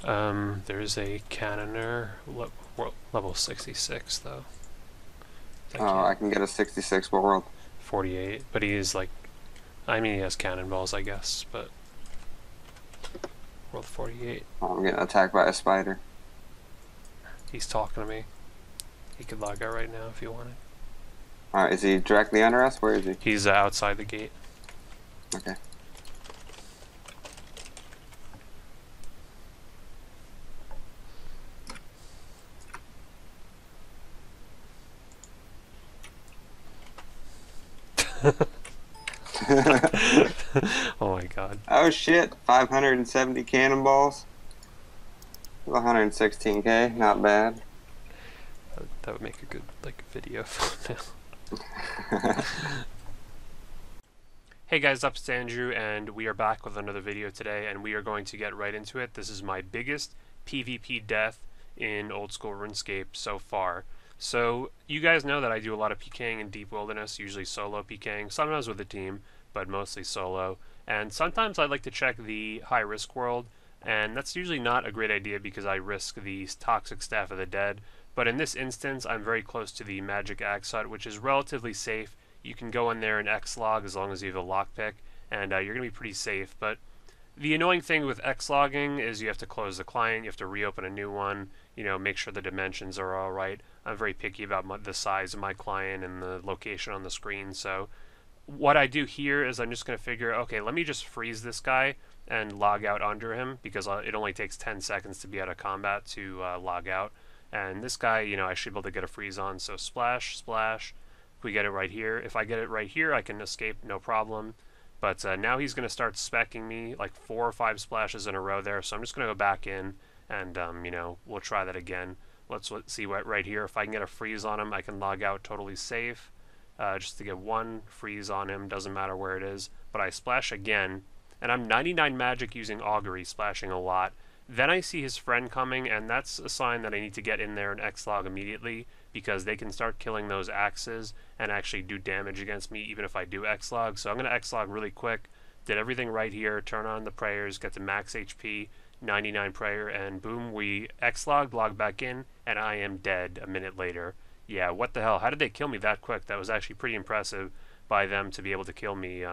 There's a cannoner, level 66 though. Oh, I can get a 66 world. 48, but he is like, I mean he has cannonballs I guess, but world 48. Oh, I'm getting attacked by a spider. He's talking to me. He could log out right now if he wanted. Alright, is he directly under us? Where is he? He's outside the gate. Okay. Oh my god. Oh shit, 570 cannonballs. 116k, not bad. That would make a good like video thumbnail. Hey guys, it's Andrew, and we are back with another video today, and we are going to get right into it. This is my biggest PvP death in old school RuneScape so far. So you guys know that I do a lot of PKing in Deep Wilderness, usually solo PKing, sometimes with a team, but mostly solo. And sometimes I like to check the high risk world, and that's usually not a great idea because I risk the toxic staff of the dead. But in this instance, I'm very close to the magic axe hut, which is relatively safe. You can go in there and X-log as long as you have a lockpick, and you're going to be pretty safe. But the annoying thing with X-logging is you have to close the client, you have to reopen a new one, make sure the dimensions are all right. I'm very picky about the size of my client and the location on the screen, so what I do here is I'm just going to figure, okay, let me just freeze this guy and log out under him, because it only takes 10 seconds to be out of combat to log out. And this guy, I should be able to get a freeze on, so splash, splash. We get it right here. If I get it right here, I can escape, no problem. But now he's going to start specking me like 4 or 5 splashes in a row there. So I'm just going to go back in and, we'll try that again. Let's see what right here. If I can get a freeze on him, I can log out totally safe. Just to get one freeze on him, doesn't matter where it is. But I splash again, and I'm 99 magic using augury, splashing a lot. Then I see his friend coming, and that's a sign that I need to get in there and X-log immediately, because they can start killing those axes and actually do damage against me even if I do X-log. So I'm going to X-log really quick. Did everything right here, turn on the prayers, get to max HP, 99 prayer, and boom, we X-log, log back in, and I am dead a minute later. Yeah, what the hell? How did they kill me that quick? That was actually pretty impressive by them to be able to kill me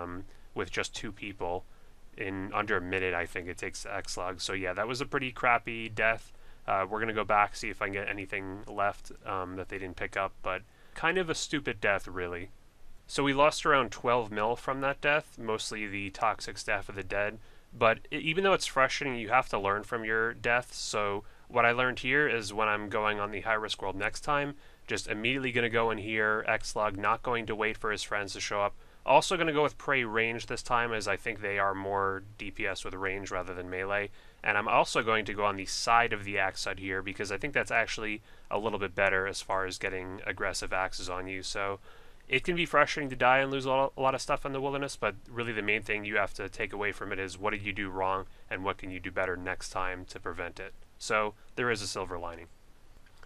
with just 2 people. In under a minute, I think it takes X-log. So yeah, that was a pretty crappy death. We're going to go back, see if I can get anything left that they didn't pick up, but kind of a stupid death, really. So we lost around 12 mil from that death, mostly the toxic staff of the dead, but even though it's frustrating, you have to learn from your deaths. So what I learned here is when I'm going on the high-risk world next time, just immediately going to go in here, X-log, not going to wait for his friends to show up. Also going to go with Prey range this time, as I think they are more DPS with range rather than melee. And I'm also going to go on the side of the axe hut here, because I think that's actually a little bit better as far as getting aggressive axes on you. So it can be frustrating to die and lose a lot of stuff in the wilderness, but really the main thing you have to take away from it is what did you do wrong and what can you do better next time to prevent it. So there is a silver lining.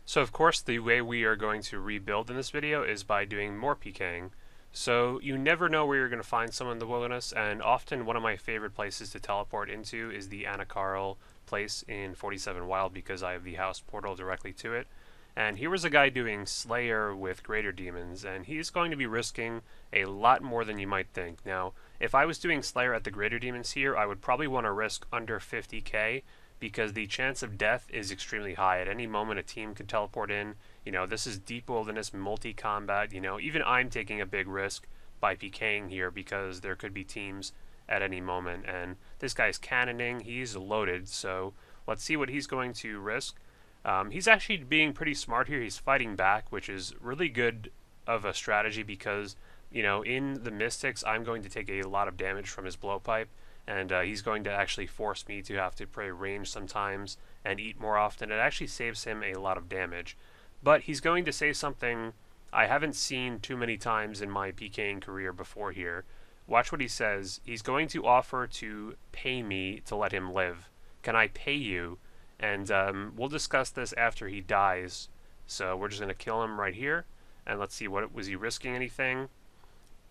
So of course the way we are going to rebuild in this video is by doing more PKing. So you never know where you're going to find someone in the wilderness, and often one of my favorite places to teleport into is the Anakarl place in 47 Wild, because I have the house portal directly to it. And here was a guy doing Slayer with Greater Demons, and he's going to be risking a lot more than you might think. Now, if I was doing Slayer at the Greater Demons here, I would probably want to risk under 50k, because the chance of death is extremely high. At any moment a team could teleport in. This is Deep Wilderness multi-combat. Even I'm taking a big risk by PKing here because there could be teams at any moment. And this guy's cannoning, he's loaded, so let's see what he's going to risk. He's actually being pretty smart here. He's fighting back, which is really good of a strategy because, in the Mystics, I'm going to take a lot of damage from his blowpipe. And he's going to actually force me to have to play range sometimes and eat more often. It actually saves him a lot of damage. But he's going to say something I haven't seen too many times in my PKing career before here. Watch what he says. He's going to offer to pay me to let him live. Can I pay you? And we'll discuss this after he dies. So we're just going to kill him right here. And let's see, was he risking anything?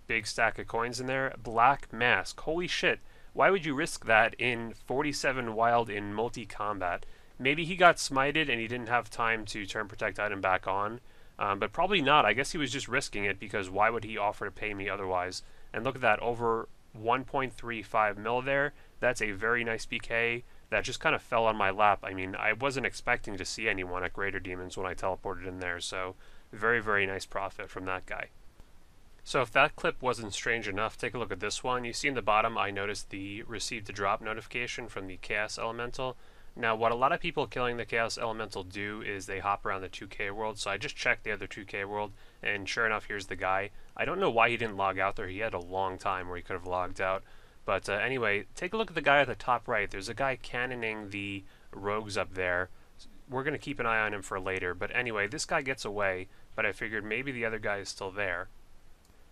Big stack of coins in there. Black Mask. Holy shit. Why would you risk that in 47 Wild in multi-combat? Maybe he got smited and he didn't have time to turn protect item back on, but probably not. I guess he was just risking it because why would he offer to pay me otherwise? And look at that, over 1.35 mil there. That's a very nice PK that just kind of fell on my lap. I mean, I wasn't expecting to see anyone at Greater Demons when I teleported in there, so very, very nice profit from that guy. So if that clip wasn't strange enough, take a look at this one. You see in the bottom, I noticed the received a drop notification from the Chaos Elemental. Now, what a lot of people killing the Chaos Elemental do is they hop around the 2K world, so I just checked the other 2K world, and sure enough, here's the guy. I don't know why he didn't log out there. He had a long time where he could have logged out. But anyway, take a look at the guy at the top right. There's a guy cannoning the rogues up there. We're going to keep an eye on him for later. But anyway, this guy gets away, but I figured maybe the other guy is still there.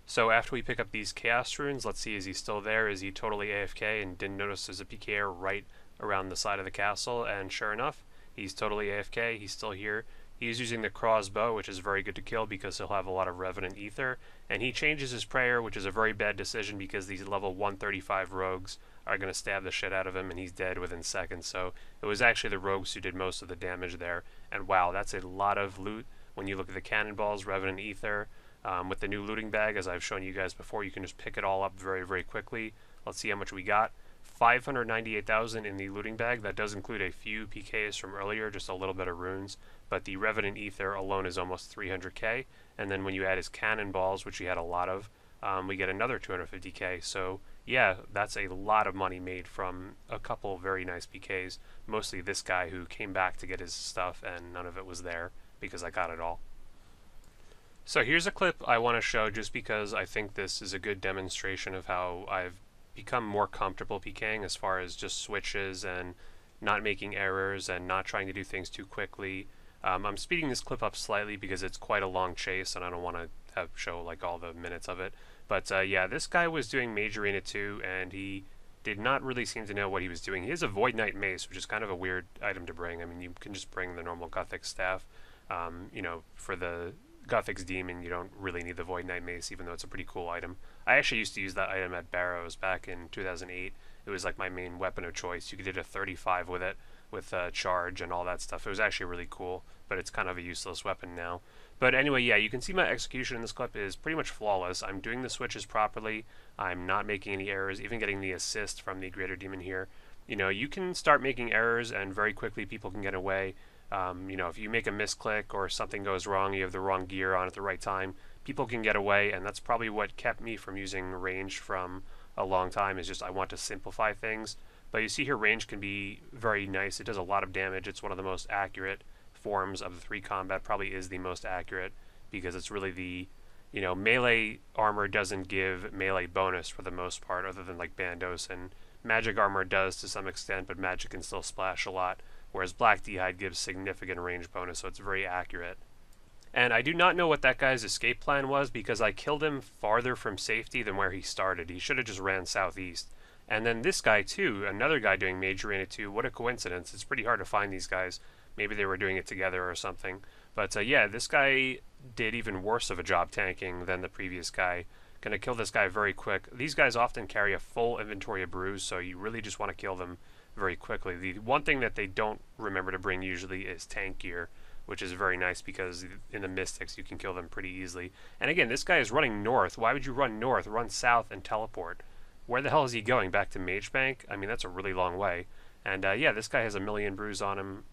So after we pick up these Chaos Runes, let's see, is he still there? Is he totally AFK and didn't notice there's a PKer right around the side of the castle? And sure enough, he's totally AFK. He's still here. He's using the crossbow, which is very good to kill because he'll have a lot of Revenant Ether. And he changes his prayer, which is a very bad decision because these level 135 rogues are going to stab the shit out of him and he's dead within seconds. So it was actually the rogues who did most of the damage there. And wow, that's a lot of loot when you look at the cannonballs, Revenant Ether. With the new looting bag, as I've shown you guys before, you can just pick it all up very, very quickly. Let's see how much we got. 598,000 in the looting bag. That does include a few PKs from earlier, just a little bit of runes. But the Revenant Ether alone is almost 300k. And then when you add his cannonballs, which he had a lot of, we get another 250k. So yeah, that's a lot of money made from a couple very nice PKs. Mostly this guy who came back to get his stuff and none of it was there because I got it all. So here's a clip I want to show just because I think this is a good demonstration of how I've become more comfortable PKing as far as just switches and not making errors and not trying to do things too quickly. I'm speeding this clip up slightly because it's quite a long chase and I don't want to show like all the minutes of it. But yeah, this guy was doing Mage Arena 2 and he did not really seem to know what he was doing. He has a Void Knight Mace, which is kind of a weird item to bring. I mean, you can just bring the normal Gothic Staff, you know, for the Gothic's Demon, you don't really need the Void Knight Mace, even though it's a pretty cool item. I actually used to use that item at Barrows back in 2008. It was like my main weapon of choice. You could hit a 35 with it, with charge and all that stuff. It was actually really cool, but it's kind of a useless weapon now. But anyway, yeah, you can see my execution in this clip is pretty much flawless. I'm doing the switches properly. I'm not making any errors, even getting the assist from the Greater Demon here. You know, you can start making errors and very quickly people can get away. You know, if you make a misclick or something goes wrong, you have the wrong gear on at the right time, people can get away, and that's probably what kept me from using range from a long time, is just I want to simplify things. But you see here, range can be very nice. It does a lot of damage. It's one of the most accurate forms of the 3 combat, probably is the most accurate, because it's really the, you know, melee armor doesn't give melee bonus for the most part, other than like Bandos, and magic armor does to some extent, but magic can still splash a lot. Whereas Black D'hide gives significant range bonus, so it's very accurate. And I do not know what that guy's escape plan was because I killed him farther from safety than where he started. He should have just ran southeast. And then this guy too, another guy doing Mage Arena 2, what a coincidence. It's pretty hard to find these guys. Maybe they were doing it together or something. But yeah, this guy did even worse of a job tanking than the previous guy. Gonna kill this guy very quick. These guys often carry a full inventory of brews, so you really just want to kill them very quickly. The one thing that they don't remember to bring usually is tank gear, which is very nice because in the Mystics you can kill them pretty easily. And again, this guy is running north. Why would you run north? Run south and teleport. Where the hell is he going? Back to Mage Bank? I mean, that's a really long way. And yeah, this guy has a million brews on him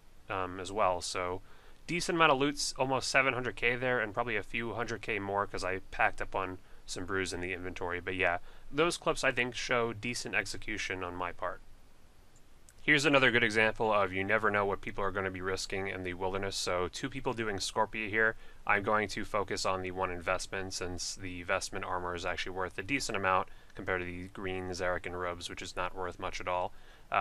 as well, so decent amount of loot's almost 700k there, and probably a few 100k more because I packed up on some brews in the inventory. But yeah, those clips I think show decent execution on my part. Here's another good example of you never know what people are going to be risking in the wilderness. So 2 people doing Scorpia here. I'm going to focus on the one investment since the vestment armor is actually worth a decent amount compared to the green Zarakan robes, which is not worth much at all.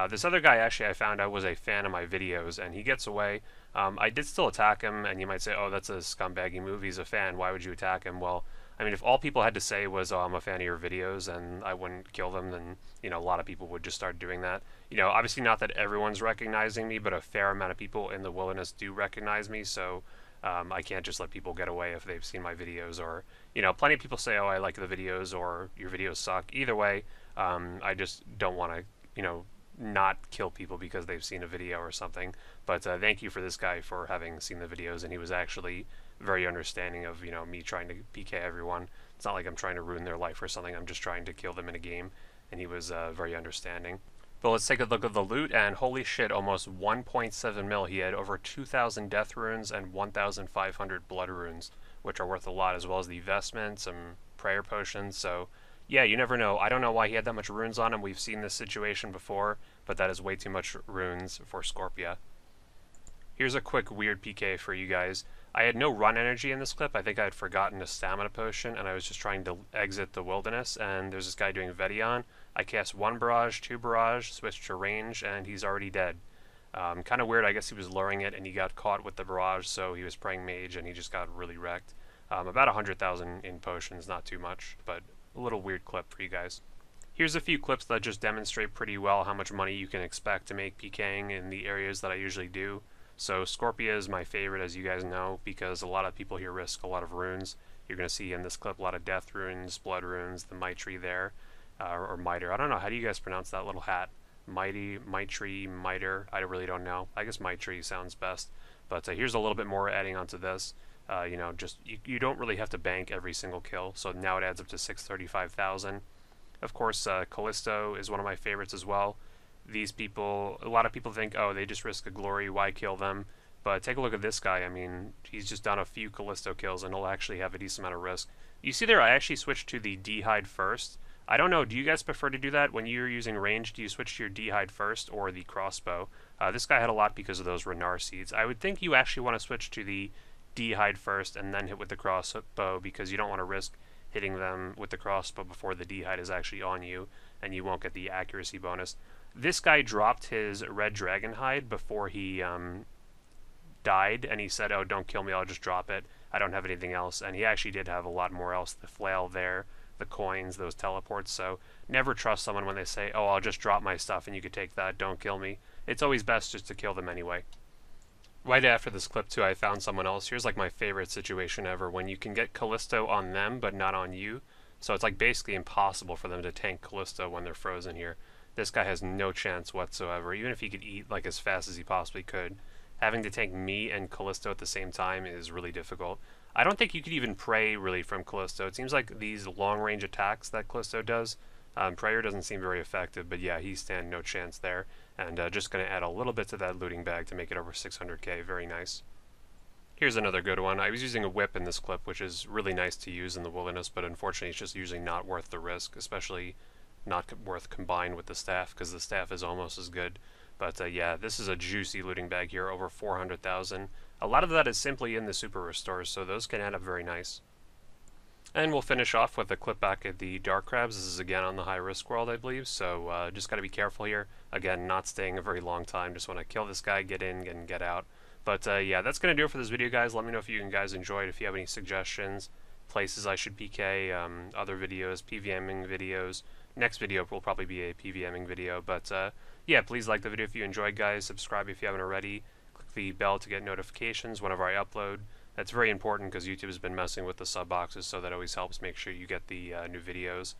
This other guy actually I found out was a fan of my videos and he gets away. I did still attack him, and you might say, oh, that's a scumbaggy move. He's a fan. Why would you attack him? Well, I mean, if all people had to say was, oh, I'm a fan of your videos, and I wouldn't kill them, then, you know, a lot of people would just start doing that. You know, obviously not that everyone's recognizing me, but a fair amount of people in the wilderness do recognize me, so I can't just let people get away if they've seen my videos, or, you know, plenty of people say, oh, I like the videos, or your videos suck. Either way, I just don't want to, you know, not kill people because they've seen a video or something. But thank you for this guy for having seen the videos, and he was actually very understanding of, you know, me trying to PK everyone. It's not like I'm trying to ruin their life or something. I'm just trying to kill them in a game, and he was very understanding. But let's take a look at the loot, and holy shit, almost 1.7 mil. He had over 2,000 death runes and 1,500 blood runes, which are worth a lot, as well as the vestment, some prayer potions. So yeah, you never know. I don't know why he had that much runes on him. We've seen this situation before, but that is way too much runes for Scorpia. Here's a quick weird PK for you guys. I had no run energy in this clip. I think I had forgotten a stamina potion, and I was just trying to exit the wilderness, and there's this guy doing Vedion. I cast 1 barrage, 2 barrage, switched to range, and he's already dead. Kind of weird. I guess he was luring it, and he got caught with the barrage, so he was praying mage, and he just got really wrecked. About 100,000 in potions, not too much, but a little weird clip for you guys. Here's a few clips that just demonstrate pretty well how much money you can expect to make PKing in the areas that I usually do. So Scorpia is my favorite, as you guys know, because a lot of people here risk a lot of runes. You're going to see in this clip a lot of death runes, blood runes, the Maitri there, or Miter. I don't know, how do you guys pronounce that little hat? Maitri, Miter, I really don't know. I guess Maitri sounds best. But here's a little bit more adding onto this. You know, just you don't really have to bank every single kill, so now it adds up to 635,000. Of course, Callisto is one of my favorites as well. These people, a lot of people think, oh, they just risk a glory, why kill them? But take a look at this guy. I mean, he's just done a few Callisto kills, and he'll actually have a decent amount of risk. You see there, I actually switched to the D-hide first. I don't know, do you guys prefer to do that? When you're using range, do you switch to your D-hide first or the crossbow? This guy had a lot because of those Renar seeds. I would think you actually want to switch to the D-hide first and then hit with the crossbow, because you don't want to risk hitting them with the crossbow before the D-hide is actually on you, and you won't get the accuracy bonus. This guy dropped his red dragon hide before he died, and he said, oh, don't kill me, I'll just drop it. I don't have anything else. And he actually did have a lot more else. The flail there, the coins, those teleports. So never trust someone when they say, oh, I'll just drop my stuff and you could take that, don't kill me. It's always best just to kill them anyway. Right after this clip too, I found someone else. Here's like my favorite situation ever, when you can get Callisto on them but not on you. So it's like basically impossible for them to tank Callisto when they're frozen here. This guy has no chance whatsoever, even if he could eat like as fast as he possibly could. Having to tank me and Callisto at the same time is really difficult. I don't think you could even pray really from Callisto. It seems like these long-range attacks that Callisto does, prayer doesn't seem very effective, but yeah, he stand no chance there. And just going to add a little bit to that looting bag to make it over 600k. Very nice. Here's another good one. I was using a whip in this clip, which is really nice to use in the wilderness, but unfortunately it's just usually not worth the risk, especially not worth combined with the staff, because the staff is almost as good. But yeah, this is a juicy looting bag here, over 400,000. A lot of that is simply in the super restores, so those can add up very nice. And we'll finish off with a clip back at the dark crabs. This is again on the high risk world, I believe, so just got to be careful here. Again, not staying a very long time, just want to kill this guy, get in, and get out. But yeah, that's going to do it for this video, guys. Let me know if you guys enjoyed, if you have any suggestions, places I should PK, other videos, PVMing videos. Next video will probably be a PVMing video, but yeah, please like the video if you enjoyed, guys. Subscribe if you haven't already. Click the bell to get notifications whenever I upload. That's very important because YouTube has been messing with the sub boxes, so that always helps make sure you get the new videos.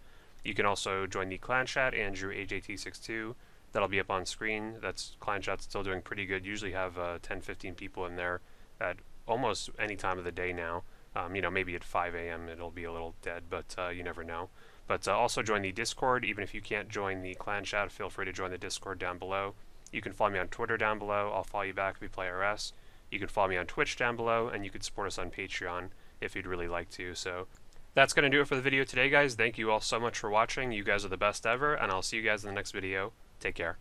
You can also join the clan chat, AndrewAJT62. That'll be up on screen. That's clan chat's still doing pretty good. Usually have 10-15 people in there at almost any time of the day now. You know, maybe at 5 a.m. it'll be a little dead, but you never know. But also join the Discord. Even if you can't join the clan chat, feel free to join the Discord down below. You can follow me on Twitter down below. I'll follow you back if we play RS. You can follow me on Twitch down below, and you can support us on Patreon if you'd really like to. So that's going to do it for the video today, guys. Thank you all so much for watching. You guys are the best ever, and I'll see you guys in the next video. Take care.